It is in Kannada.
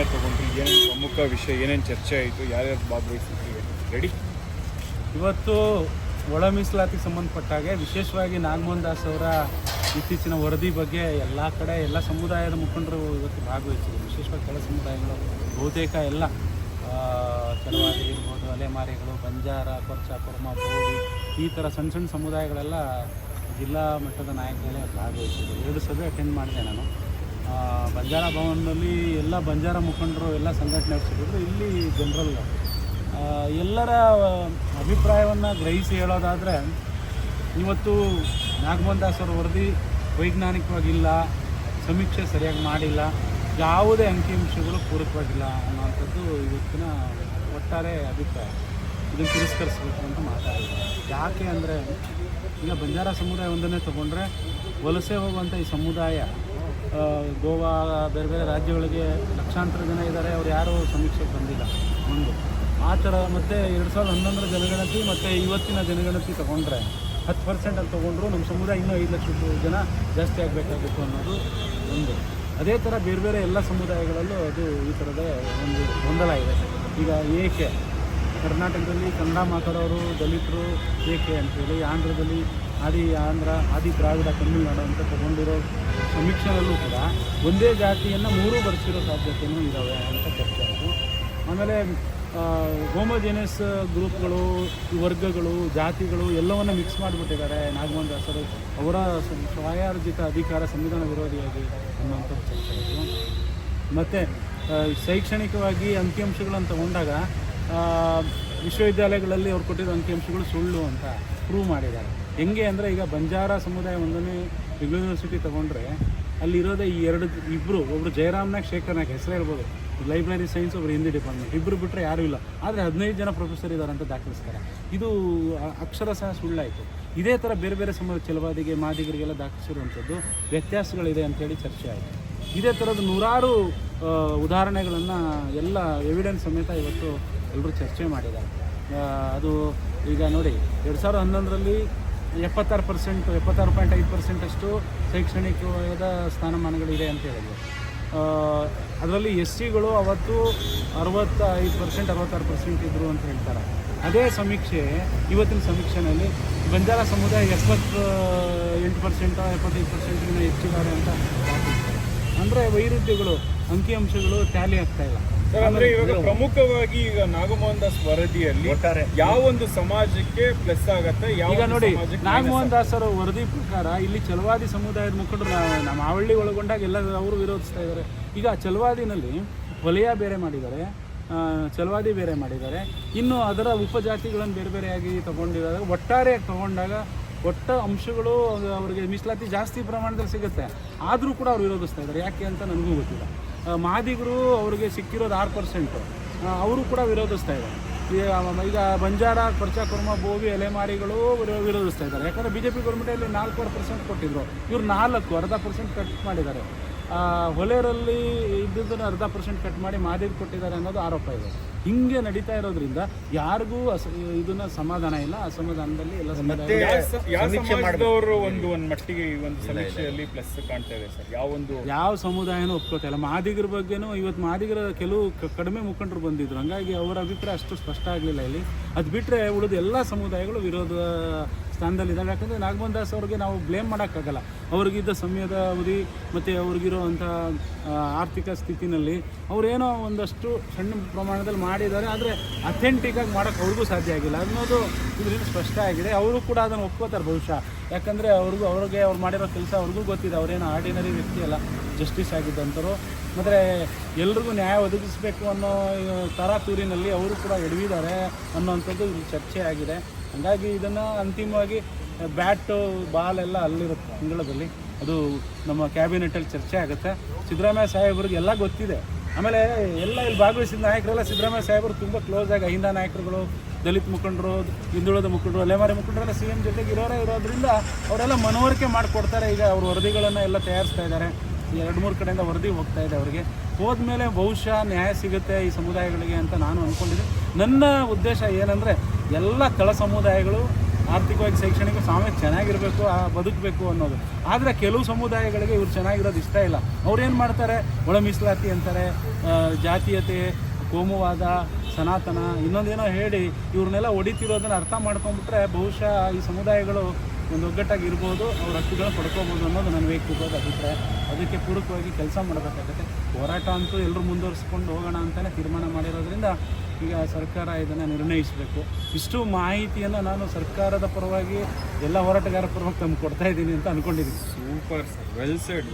ನಿರ್ಣಯ ತೊಗೊಂಡ್ರಿ? ಏನೇನು ಪ್ರಮುಖ ವಿಷಯ, ಏನೇನು ಚರ್ಚೆ ಆಯಿತು, ಯಾರ್ಯಾರು ಭಾಗವಹಿಸಿದ್ರಿ? ರೆಡಿ. ಇವತ್ತು ಒಳ ಮೀಸಲಾತಿಗೆ ಸಂಬಂಧಪಟ್ಟಾಗೆ ವಿಶೇಷವಾಗಿ ನಾಗಮೋಹನ್ ದಾಸ್ ಅವರ ಇತ್ತೀಚಿನ ವರದಿ ಬಗ್ಗೆ ಎಲ್ಲ ಕಡೆ ಎಲ್ಲ ಸಮುದಾಯದ ಮುಖಂಡರು ಇವತ್ತು ಭಾಗವಹಿಸಿದರು. ವಿಶೇಷವಾಗಿ ಕೆಲ ಸಮುದಾಯಗಳು ಬಹುತೇಕ ಎಲ್ಲ ಚಲವಾದಿ ಇರ್ಬೋದು, ಅಲೆಮಾರಿಗಳು, ಬಂಜಾರ, ಕೊರ್ಚ, ಕುರ್ಮ, ಬೋವಿ, ಈ ಥರ ಸಣ್ಣ ಸಣ್ಣ ಸಮುದಾಯಗಳೆಲ್ಲ ಜಿಲ್ಲಾ ಮಟ್ಟದ ನಾಯಕರೇ ಭಾಗವಹಿಸಿದರು. 2 ಸಭೆ ಅಟೆಂಡ್ ಮಾಡಿದೆ ನಾನು. ಬಂಜಾರ ಭವನದಲ್ಲಿ ಎಲ್ಲ ಬಂಜಾರ ಮುಖಂಡರು ಎಲ್ಲ ಸಂಘಟನೆ ನಡೆಸಿದ್ರು. ಇಲ್ಲಿ ಜನರಲ್ ಎಲ್ಲರ ಅಭಿಪ್ರಾಯವನ್ನು ಗ್ರಹಿಸಿ ಹೇಳೋದಾದರೆ, ಇವತ್ತು ನಾಗಮೋಹನ್ ದಾಸ್ ಅವರ ವರದಿ ವೈಜ್ಞಾನಿಕವಾಗಿಲ್ಲ, ಸಮೀಕ್ಷೆ ಸರಿಯಾಗಿ ಮಾಡಿಲ್ಲ, ಯಾವುದೇ ಅಂಕಿಅಂಶಗಳು ಪೂರಕವಾಗಿಲ್ಲ ಅನ್ನೋವಂಥದ್ದು ಇವತ್ತಿನ ಒಟ್ಟಾರೆ ಅಭಿಪ್ರಾಯ. ಇದನ್ನು ತಿರಸ್ಕರಿಸಬೇಕು ಅಂತ ಮಾತಾಡಿದ್ದಾರೆ. ಯಾಕೆ ಅಂದರೆ, ಈಗ ಬಂಜಾರ ಸಮುದಾಯ ಒಂದನ್ನೇ ತೊಗೊಂಡ್ರೆ ವಲಸೆ ಹೋಗುವಂಥ ಈ ಸಮುದಾಯ ಗೋವಾ, ಬೇರೆ ಬೇರೆ ರಾಜ್ಯಗಳಿಗೆ ಲಕ್ಷಾಂತರ ಜನ ಇದ್ದಾರೆ. ಅವ್ರು ಯಾರೂ ಸಮೀಕ್ಷೆಗೆ ಬಂದಿಲ್ಲ ಒಂದು ಆ ಥರ. ಮತ್ತು 2011ರ ಜನಗಣತಿ ಮತ್ತು ಇವತ್ತಿನ ಜನಗಣತಿ ತೊಗೊಂಡ್ರೆ 10% ಅಂತ ತೊಗೊಂಡ್ರು ನಮ್ಮ ಸಮುದಾಯ ಇನ್ನೂ 5 ಲಕ್ಷ ಜನ ಜಾಸ್ತಿ ಆಗಬೇಕಾಗಿತ್ತು ಅನ್ನೋದು ಒಂದು. ಅದೇ ಥರ ಬೇರೆ ಬೇರೆ ಎಲ್ಲ ಸಮುದಾಯಗಳಲ್ಲೂ ಅದು ಈ ಥರದ ಒಂದು ಗೊಂದಲ ಇದೆ. ಈಗ ಏಕೆ ಕರ್ನಾಟಕದಲ್ಲಿ ಕನ್ನಡ ಮಾತಾಡೋರು ದಲಿತರು ಏಕೆ ಅಂತೇಳಿ, ಆಂಧ್ರದಲ್ಲಿ ಆದಿ ದ್ರಾವಿಡ ತಮಿಳುನಾಡು ಅಂತ ತಗೊಂಡಿರೋ ಸಮೀಕ್ಷೆನಲ್ಲೂ ಕೂಡ ಒಂದೇ ಜಾತಿಯನ್ನು 3 ಬರ್ಸಿರೋ ಸಾಧ್ಯತೆಯೂ ಇದ್ದಾವೆ ಅಂತ ಚರ್ಚೆ ಆಯಿತು. ಆಮೇಲೆ ಹೋಮೋಜೆನಸ್ ಗ್ರೂಪ್ಗಳು, ವರ್ಗಗಳು, ಜಾತಿಗಳು ಎಲ್ಲವನ್ನು ಮಿಕ್ಸ್ ಮಾಡಿಬಿಟ್ಟಿದ್ದಾರೆ ನಾಗಮೋಹನ್ ದಾಸರು. ಅವರ ಸ್ವಯಾರ್ಜಿತ ಅಧಿಕಾರ ಸಂವಿಧಾನ ವಿರೋಧಿಯಾಗಿ ಅನ್ನೋಂಥದ್ದು ಚರ್ಚೆ ಆಯಿತು. ಮತ್ತು ಶೈಕ್ಷಣಿಕವಾಗಿ ಅಂಕಿಅಂಶಗಳನ್ನು ತಗೊಂಡಾಗ ವಿಶ್ವವಿದ್ಯಾಲಯಗಳಲ್ಲಿ ಅವ್ರು ಕೊಟ್ಟಿರೋ ಅಂಕಿಅಂಶಗಳು ಸುಳ್ಳು ಅಂತ ಪ್ರೂವ್ ಮಾಡಿದ್ದಾರೆ. ಹೆಂಗೆ ಅಂದರೆ, ಈಗ ಬಂಜಾರ ಸಮುದಾಯ ಒಂದನೇ ಬೆಂಗಳೂರು ಯೂನಿವರ್ಸಿಟಿ ತೊಗೊಂಡ್ರೆ ಅಲ್ಲಿರೋದೇ ಇಬ್ಬರು, ಒಬ್ಬರು ಜಯರಾಮ್ನಾಗ್, ಶೇಖರ್ನಾಗ್, ಹೆಸರೇ ಇರ್ಬೋದು, ಲೈಬ್ರರಿ ಸೈನ್ಸ್, ಒಬ್ಬರು ಹಿಂದಿ ಡಿಪಾರ್ಟ್ಮೆಂಟ್, ಇಬ್ಬರು ಬಿಟ್ಟರೆ ಯಾರೂ ಇಲ್ಲ. ಆದರೆ 15 ಜನ ಪ್ರೊಫೆಸರ್ ಇದ್ದಾರೆ ಅಂತ ದಾಖಲಿಸ್ತಾರೆ. ಇದು ಅಕ್ಷರಶಃ ಸುಳ್ಳಾಯಿತು. ಇದೇ ಥರ ಬೇರೆ ಬೇರೆ ಚಲವಾದಿಗೆ, ಮಾದಿಗರಿಗೆಲ್ಲ ದಾಖಲಿಸಿರುವಂಥದ್ದು ವ್ಯತ್ಯಾಸಗಳಿದೆ ಅಂಥೇಳಿ ಚರ್ಚೆ ಆಯಿತು. ಇದೇ ಥರದ ನೂರಾರು ಉದಾಹರಣೆಗಳನ್ನು ಎಲ್ಲ ಎವಿಡೆನ್ಸ್ ಸಮೇತ ಇವತ್ತು ಎಲ್ಲರೂ ಚರ್ಚೆ ಮಾಡಿದ್ದಾರೆ. ಅದು ಈಗ ನೋಡಿ, 2011ರಲ್ಲಿ 76.5% ಅಷ್ಟು ಶೈಕ್ಷಣಿಕವಾದ ಸ್ಥಾನಮಾನಗಳಿದೆ ಅಂತ ಹೇಳಿದ್ರು. ಅದರಲ್ಲಿ SCಗಳು ಅವತ್ತು 65%, 66% ಇದ್ದರು ಅಂತ ಹೇಳ್ತಾರೆ. ಅದೇ ಸಮೀಕ್ಷೆ ಇವತ್ತಿನ ಸಮೀಕ್ಷೆಯಲ್ಲಿ ಬಂಜಾರ ಸಮುದಾಯ 78%, 75% ಹೆಚ್ಚಿದ್ದಾರೆ ಅಂತ ಹಾಕಿರ್ತಾರೆ. ಅಂದರೆ ವೈರುಧ್ಯಗಳು, ಅಂಕಿಅಂಶಗಳು ಟ್ಯಾಲಿ ಆಗ್ತಾ ಇಲ್ಲ. ಅಂದರೆ ಇವಾಗ ಪ್ರಮುಖವಾಗಿ ಈಗ ನಾಗಮೋಹನ್ ದಾಸ್ ವರದಿಯಲ್ಲಿ ಯಾವ ಒಂದು ಸಮಾಜಕ್ಕೆ ಪ್ಲಸ್ ಆಗತ್ತೆ? ಈಗ ನೋಡಿ, ನಾಗಮೋಹನ್ ದಾಸ್ ಅವರ ವರದಿ ಪ್ರಕಾರ ಇಲ್ಲಿ ಚಲವಾದಿ ಸಮುದಾಯದ ಮುಖಂಡರು ನಮ್ಮ ಆವಳ್ಳಿ ಒಳಗೊಂಡಾಗ ಎಲ್ಲ ಅವರು ವಿರೋಧಿಸ್ತಾ ಇದ್ದಾರೆ. ಈಗ ಚಲವಾದಿನಲ್ಲಿ ವಲಯ ಬೇರೆ ಮಾಡಿದ್ದಾರೆ, ಚಲವಾದಿ ಬೇರೆ ಮಾಡಿದ್ದಾರೆ, ಇನ್ನು ಅದರ ಉಪಜಾತಿಗಳನ್ನು ಬೇರೆ ಬೇರೆಯಾಗಿ ತಗೊಂಡಿದ್ದಾರೆ. ಒಟ್ಟಾರೆ ತಗೊಂಡಾಗ ಒಟ್ಟ ಅಂಶಗಳು ಅವರಿಗೆ ಮೀಸಲಾತಿ ಜಾಸ್ತಿ ಪ್ರಮಾಣದಲ್ಲಿ ಸಿಗುತ್ತೆ. ಆದರೂ ಕೂಡ ಅವ್ರು ವಿರೋಧಿಸ್ತಾ ಇದ್ದಾರೆ. ಯಾಕೆ ಅಂತ ನನಗೂ ಗೊತ್ತಿಲ್ಲ. ಮಾದಿಗರು ಅವ್ರಿಗೆ ಸಿಕ್ಕಿರೋದು 6%, ಅವರು ಕೂಡ ವಿರೋಧಿಸ್ತಾ ಇದ್ದಾರೆ. ಈಗ ಬಂಜಾರ, ಕೊರ್ಚ, ಕುರ್ಮ, ಬೋವಿ, ಅಲೆಮಾರಿಗಳು ವಿರೋಧಿಸ್ತಾ ಇದ್ದಾರೆ. ಯಾಕಂದರೆ BJP ಗೌರ್ಮೆಂಟಲ್ಲಿ 4% ಕೊಟ್ಟಿದ್ರು, ಇವ್ರು 40% ಕಟ್ ಮಾಡಿದ್ದಾರೆ. ಹೊಲೆರಲ್ಲಿ ಇದ್ದಿದ್ದನ್ನು 10% ಕಟ್ ಮಾಡಿ ಮಾದಿಗೆ ಕೊಟ್ಟಿದ್ದಾರೆ ಅನ್ನೋದು ಆರೋಪ ಇದೆ. ಹಿಂಗೆ ನಡೀತಾ ಇರೋದ್ರಿಂದ ಯಾರಿಗೂ ಇದನ್ನ ಸಮಾಧಾನ ಇಲ್ಲ. ಅಸಮಾಧಾನದಲ್ಲಿ ಎಲ್ಲ ಸಮಾಜದವರು ಒಂದು ಮಟ್ಟಿಗೆ ಒಂದು ಸಮೀಕ್ಷೆಯಲ್ಲಿ ಪ್ಲಸ್ ಕಾಣ್ತಾ ಇದೆ ಸರ್. ಯಾವ ಸಮುದಾಯನೂ ಒಪ್ಕೋತಾ ಮಾದಿಗರ ಬಗ್ಗೆನೂ ಇವತ್ತು ಮಾದಿಗರ ಕೆಲವು ಕಡಿಮೆ ಮುಖಂಡರು ಬಂದಿದ್ರು, ಹಂಗಾಗಿ ಅವರ ಅಭಿಪ್ರಾಯ ಅಷ್ಟು ಸ್ಪಷ್ಟ ಆಗಲಿಲ್ಲ ಇಲ್ಲಿ. ಅದು ಬಿಟ್ಟರೆ ಉಳಿದ ಎಲ್ಲ ಸಮುದಾಯಗಳು ವಿರೋಧ ಸ್ಥಾನದಲ್ಲಿದ್ದಾವೆ. ಯಾಕಂದರೆ ನಾಗಮೋಹನ್ ದಾಸ್ ಅವ್ರಿಗೆ ನಾವು ಬ್ಲೇಮ್ ಮಾಡೋಕ್ಕಾಗಲ್ಲ. ಅವ್ರಿಗಿದ್ದ ಸಮಯದ ಅವಧಿ ಮತ್ತು ಅವ್ರಿಗಿರೋವಂಥ ಆರ್ಥಿಕ ಸ್ಥಿತಿನಲ್ಲಿ ಅವರೇನೋ ಒಂದಷ್ಟು ಸಣ್ಣ ಪ್ರಮಾಣದಲ್ಲಿ ಮಾಡಿದ್ದಾರೆ. ಆದರೆ ಅಥೆಂಟಿಕ್ಕಾಗಿ ಮಾಡೋಕ್ಕೆ ಅವ್ರಿಗೂ ಸಾಧ್ಯ ಆಗಿಲ್ಲ ಅನ್ನೋದು ಇದರಿಂದ ಸ್ಪಷ್ಟ ಆಗಿದೆ. ಅವರು ಕೂಡ ಅದನ್ನು ಒಪ್ಕೋತಾರೆ ಬಹುಶಃ. ಯಾಕಂದರೆ ಅವ್ರಿಗೆ ಅವ್ರು ಮಾಡಿರೋ ಕೆಲಸ ಅವ್ರಿಗೂ ಗೊತ್ತಿದೆ. ಅವರೇನೋ ಆರ್ಡಿನರಿ ವ್ಯಕ್ತಿ ಅಲ್ಲ, ಜಸ್ಟಿಸ್ ಆಗಿದ್ದಂಥವ್ರು. ಮತ್ತು ಎಲ್ರಿಗೂ ನ್ಯಾಯ ಒದಗಿಸಬೇಕು ಅನ್ನೋ ತರಾತೂರಿನಲ್ಲಿ ಅವರು ಕೂಡ ಎಡವಿದ್ದಾರೆ ಅನ್ನೋವಂಥದ್ದು ಇಲ್ಲಿ ಚರ್ಚೆ ಆಗಿದೆ. ಹಾಗಾಗಿ ಇದನ್ನು ಅಂತಿಮವಾಗಿ ಬ್ಯಾಟು ಬಾಲ್ ಎಲ್ಲ ಅಲ್ಲಿರುತ್ತೆ ಅಂಗಳದಲ್ಲಿ, ಅದು ನಮ್ಮ ಕ್ಯಾಬಿನೆಟಲ್ಲಿ ಚರ್ಚೆ ಆಗುತ್ತೆ. ಸಿದ್ದರಾಮಯ್ಯ ಸಾಹೇಬ್ರಿಗೆ ಎಲ್ಲ ಗೊತ್ತಿದೆ. ಆಮೇಲೆ ಎಲ್ಲ ಇಲ್ಲಿ ಭಾಗವಹಿಸಿದ ನಾಯಕರೆಲ್ಲ ಸಿದ್ದರಾಮಯ್ಯ ಸಾಹೇಬರು ತುಂಬ ಕ್ಲೋಸ್ ಆಗಿ, ಅಹಿಂದ ನಾಯಕರುಗಳು, ದಲಿತ ಮುಖಂಡರು, ಹಿಂದುಳಿದ ಮುಖಂಡರು, ಅಲೆಮಾರಿ ಮುಖಂಡರೆಲ್ಲ CM ಜೊತೆಗೆ ಇರೋದ್ರಿಂದ ಅವರೆಲ್ಲ ಮನವರಿಕೆ ಮಾಡಿಕೊಡ್ತಾರೆ. ಈಗ ಅವ್ರ ವರದಿಗಳನ್ನು ಎಲ್ಲ ತಯಾರಿಸ್ತಾ ಇದ್ದಾರೆ. 2-3 ಕಡೆಯಿಂದ ವರದಿ ಹೋಗ್ತಾ ಇದೆ. ಅವರಿಗೆ ಹೋದ್ಮೇಲೆ ಬಹುಶಃ ನ್ಯಾಯ ಸಿಗುತ್ತೆ ಈ ಸಮುದಾಯಗಳಿಗೆ ಅಂತ ನಾನು ಅಂದ್ಕೊಂಡಿದ್ದೀನಿ. ನನ್ನ ಉದ್ದೇಶ ಏನಂದರೆ, ಎಲ್ಲ ತಳ ಸಮುದಾಯಗಳು ಆರ್ಥಿಕವಾಗಿ ಶೈಕ್ಷಣಿಕ ಸಾಮಾನ್ಯ ಚೆನ್ನಾಗಿರಬೇಕು, ಬದುಕಬೇಕು ಅನ್ನೋದು. ಆದರೆ ಕೆಲವು ಸಮುದಾಯಗಳಿಗೆ ಇವ್ರು ಚೆನ್ನಾಗಿರೋದು ಇಷ್ಟ ಇಲ್ಲ. ಅವ್ರೇನು ಮಾಡ್ತಾರೆ, ಒಳ ಮೀಸಲಾತಿ ಅಂತಾರೆ, ಜಾತೀಯತೆ, ಕೋಮುವಾದ, ಸನಾತನ, ಇನ್ನೊಂದೇನೋ ಹೇಳಿ ಇವ್ರನ್ನೆಲ್ಲ ಹೊಡಿತಿರೋದನ್ನು ಅರ್ಥ ಮಾಡ್ಕೊಂಡ್ಬಿಟ್ರೆ ಬಹುಶಃ ಈ ಸಮುದಾಯಗಳು ಒಂದು ಒಗ್ಗಟ್ಟಾಗಿ ಇರ್ಬೋದು, ಅವ್ರ ಹಕ್ಕುಗಳನ್ನ ಪಡ್ಕೋಬೋದು ಅನ್ನೋದು ನನ್ನ ವೈಯಕ್ತಿಕವಾದ ಅಭಿಪ್ರಾಯ. ಅದಕ್ಕೆ ಪೂರಕವಾಗಿ ಕೆಲಸ ಮಾಡಬೇಕಾಗತ್ತೆ. ಹೋರಾಟ ಅಂತೂ ಎಲ್ಲರೂ ಮುಂದುವರಿಸ್ಕೊಂಡು ಹೋಗೋಣ ಅಂತಲೇ ತೀರ್ಮಾನ ಮಾಡಿರೋದ್ರಿಂದ ಈಗ ಸರ್ಕಾರ ಇದನ್ನು ನಿರ್ಣಯಿಸಬೇಕು. ಇಷ್ಟು ಮಾಹಿತಿಯನ್ನು ನಾನು ಸರ್ಕಾರದ ಪರವಾಗಿ ಎಲ್ಲ ಹೋರಾಟಗಾರರ ಪರವಾಗಿ ತಮ್ಗೆ ಕೊಡ್ತಾ ಇದ್ದೀನಿ ಅಂತ ಅಂದ್ಕೊಂಡಿದ್ದೀನಿ. Super sir, well shed.